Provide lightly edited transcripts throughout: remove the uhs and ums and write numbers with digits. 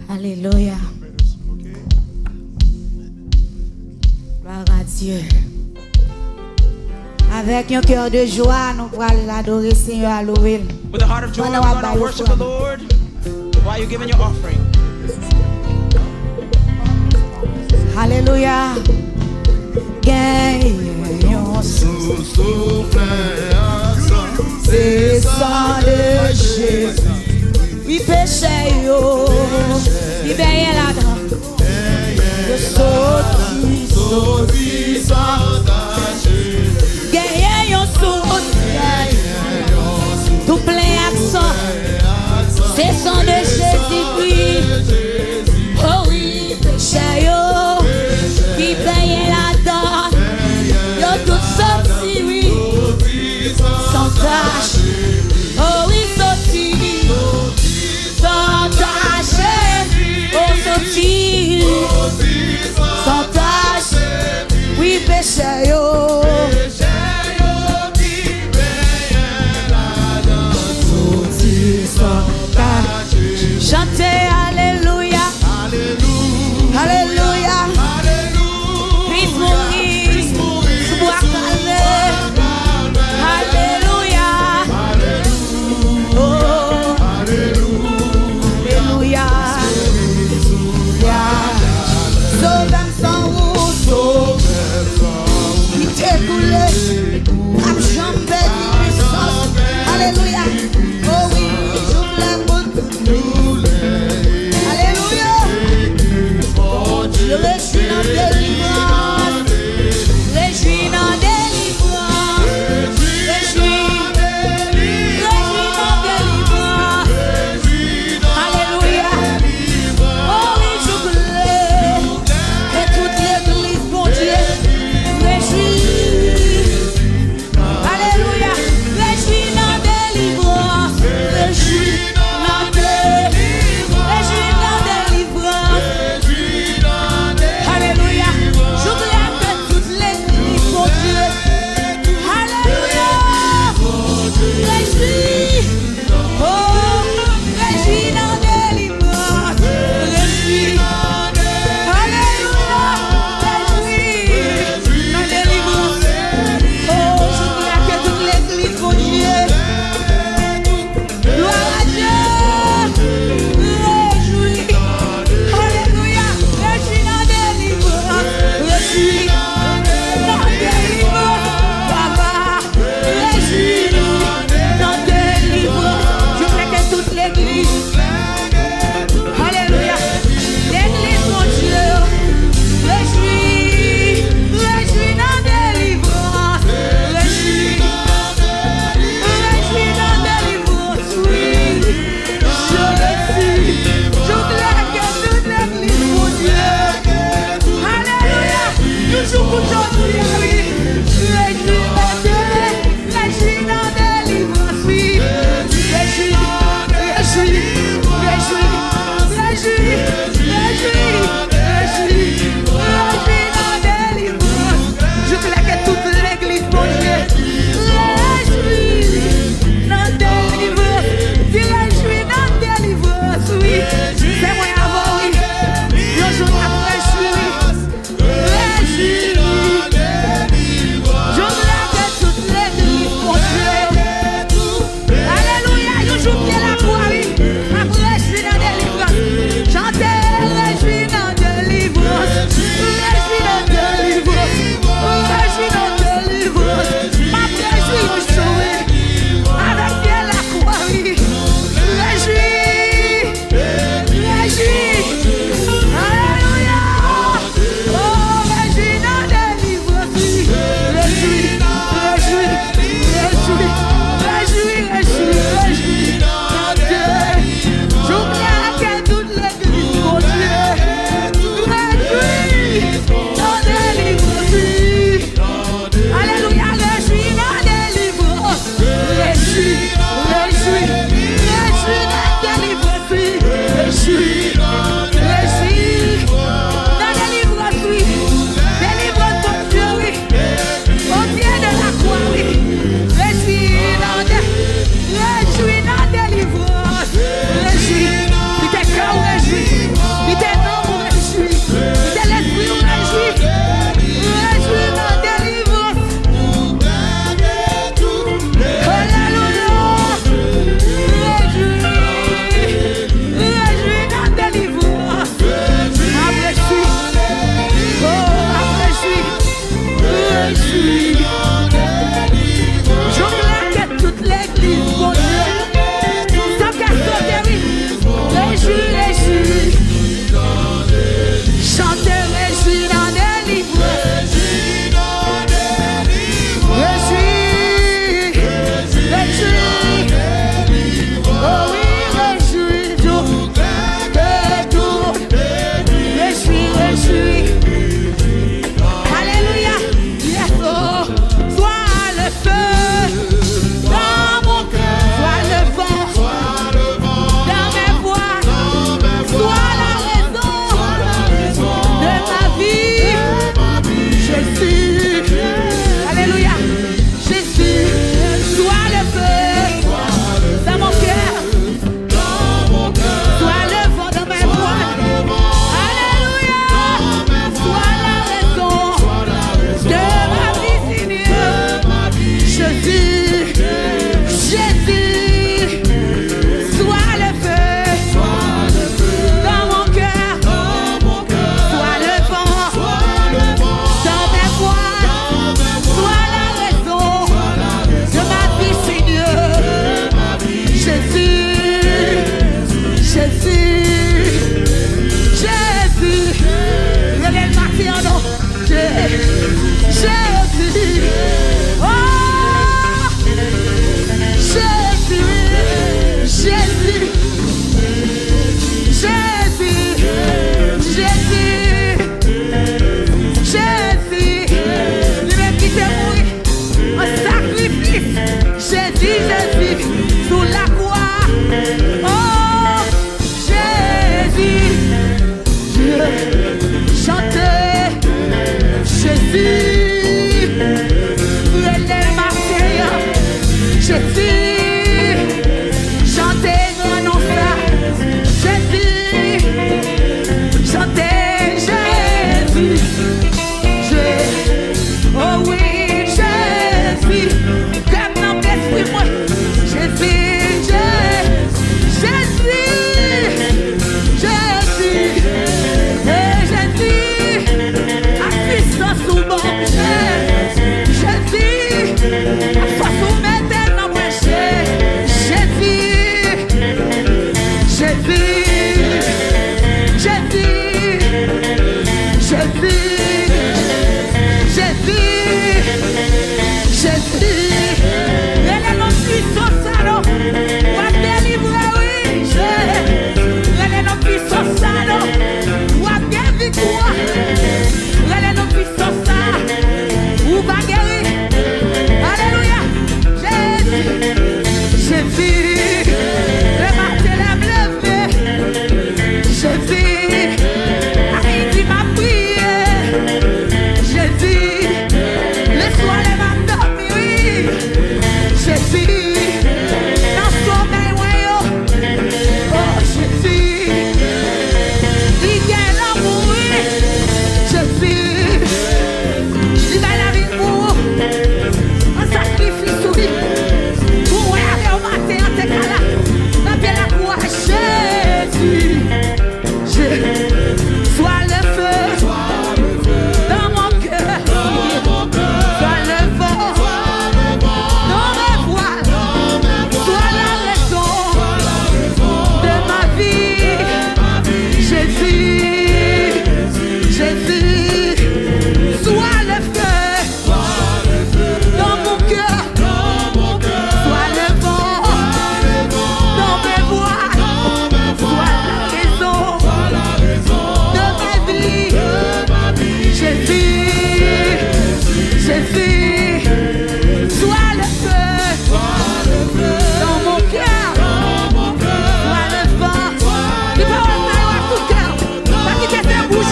Alléluia. Gloire à Dieu. Avec un cœur de joie, nous allons l'adorer, Seigneur, à louer. With a heart of joy, we're going to worship the Lord while you're giving your offering. Alléluia. Gagnons sous souffle, c'est sang de Jésus. Oui, péché, yo. Oui, bien là-dedans. Je saute, sang de Jésus. Gagnons sous tout plein accent. C'est sang de Jésus-Christ. Oh oui, péché, yo. Qui paye là-dedans, yo tout sorti, oui, sans tâche, oh oui, sorti, sans tâche, oh sorti, sans tâche, oui, péché, yo, sorti, sans tâche, chantez, alléluia, alléluia. Alléluia. Oh oui, j'ouvre les bouts.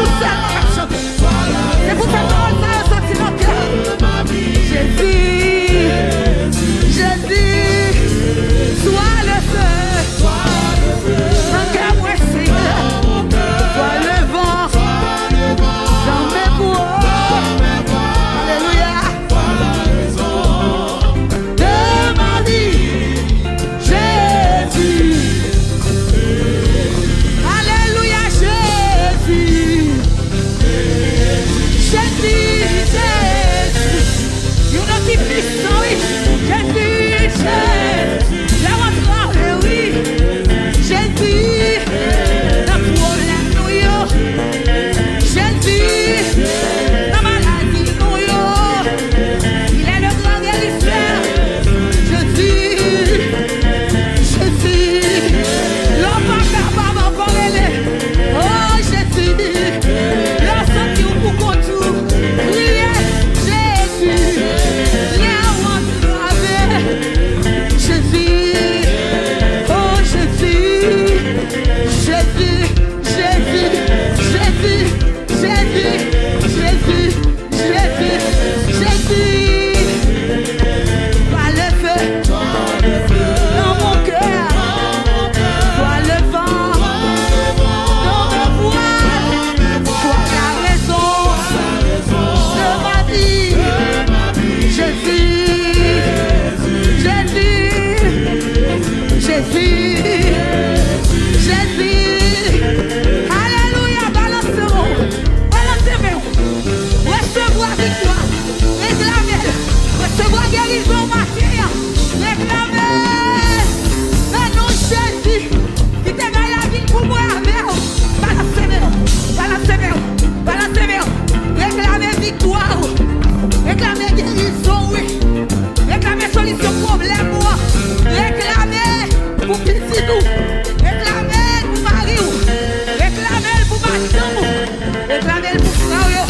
tout seul, on va chanter. C'est pour cette parole, ça a sorti dans le cœur. Jésus, Jésus, sois le feu. Dans cœur, moi, Seigneur. Sois le vent dans mes voies. Alléluia. De ma vie, Jésus. Alléluia, Jésus. Jésus, Jésus. You know qui puissant, oui. Jésus, Jésus. La montre, oui. Jésus. La problème, nous, yo. Jésus. La maladie, nous, yo. Il est le grand guérisseur. Jésus. Jésus. L'homme pas encore élé. Oh, Jésus. L'homme qui ou pour tout. Priez, Jésus. Jésus, oh Jésus, Jésus, Jésus, Jésus, Jésus, Jésus, Jésus, Jésus, sois le feu dans mon cœur, sois le vent dans mes voiles, sois la raison de ma vie, Jésus. Jésus, Jésus, alléluia, balancez-vous, recevoir victoire, réclamez, recevoir guérison, matin, réclamez, mais non Jésus, qui te gagne la vie pour moi, balancez-vous, réclamez victoire, réclamez guérison, oui, réclamez solution problème, moi, réclamez pour petit nous, réclamez pour mari, réclamez pour madame, réclamez pour frère,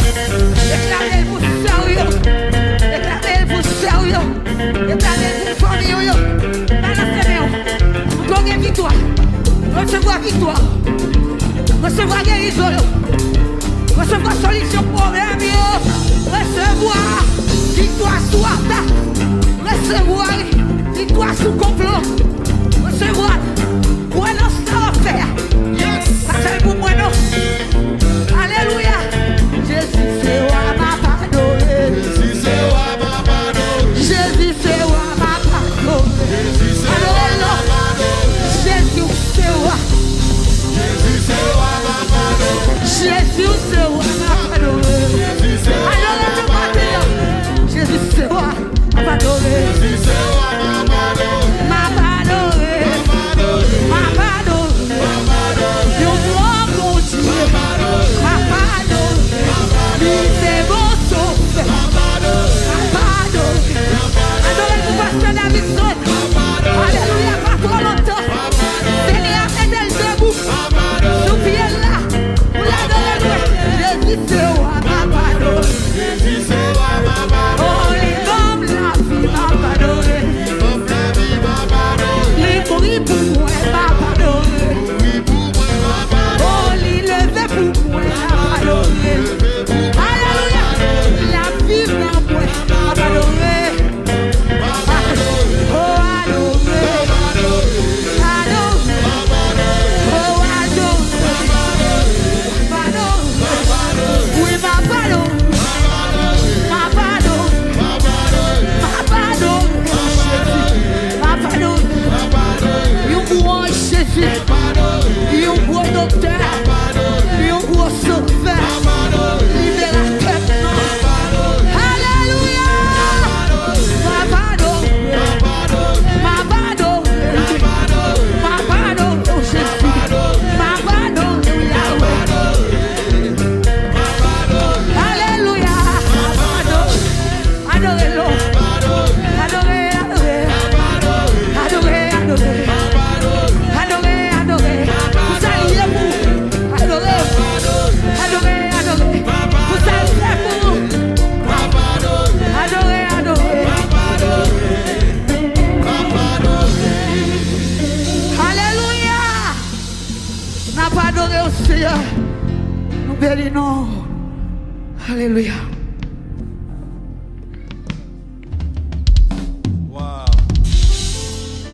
réclamez pour sœur, réclamez pour sœur, réclamez pour famille, balancez-vous, pour gagner victoire, recevoir victoire, recevoir guérison, recevoir solution problème, recevoir victoire sous attaque, recevoir victoire sous complot. Recevoir, pour l'instant faire. Ça fait pour moi, non? Alléluia. Jésus, c'est moi, ma pardonné. Jésus, c'est moi, ma pardonné. Jésus, c'est moi, ma pardonné. Jésus, c'est moi. Jésus, c'est moi, ma pardonné. Jésus, c'est moi, ma pardonné. Alors, Jésus, c'est moi, ma pardonné. Jésus, c'est moi, ma pardonné. Alléluia, pas trop longtemps. Seigneur, aide-le debout. Sous pied là, pour l'adorer. Jésus, c'est moi, ma pardonne. Jésus, c'est moi, ma pardonne. Oh, les hommes, la vie, ma pardonne. Les bruits pour moi, ma pardonne. Oh, les levées pour moi, ma pardonne. Alléluia, la vie, ma moi, ma pardonne. Et un gros docteur, et un gros sauveur, libérateur. Alléluia. Ma pardon, oh Jésus, ma pardon, alléluia. Adorez-le, adorez. Vous allez vous adorez. Vous allez vous adorez. Alléluia. N'a pas adoré au Seigneur. nous bénissons. Alléluia.